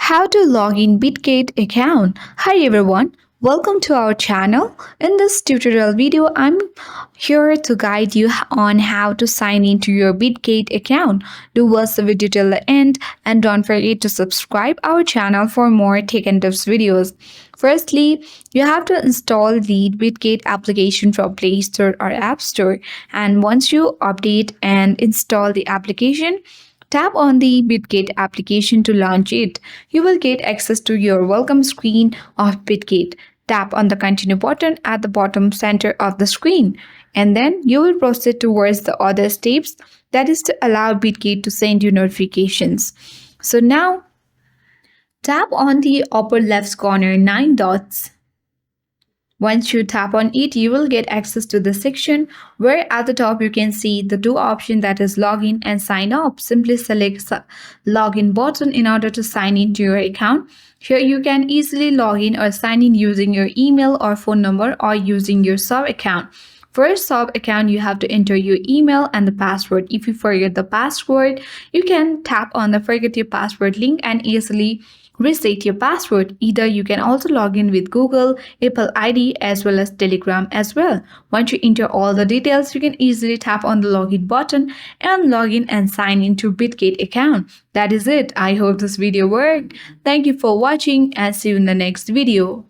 How to log in Bitget account. Hi everyone, welcome to our channel. In this tutorial video, I'm here to guide you on how to sign into your Bitget account. Do watch the video till the end and don't forget to subscribe our channel for more tech and tips videos. Firstly, you have to install the Bitget application from Play Store or App Store, and once you update and install the application, tap on the Bitget application to launch it. You will get access to your welcome screen of Bitget. Tap on the continue button at the bottom center of the screen, and then you will proceed towards the other steps, that is to allow Bitget to send you notifications. So now tap on the upper left corner 9 dots. Once you tap on it, you will get access to the section where at the top you can see the two options, that is login and sign up. Simply select login button in order to sign into your account. Here you can easily log in or sign in using your email or phone number or using your sub account. For a sub account, you have to enter your email and the password. If you forget the password, you can tap on the forget your password link and easily reset your password. Either you can also log in with Google, Apple ID as well as Telegram as well. Once you enter all the details, you can easily tap on the login button and log in and sign into Bitget account. That is it. I hope this video worked. Thank you for watching and see you in the next video.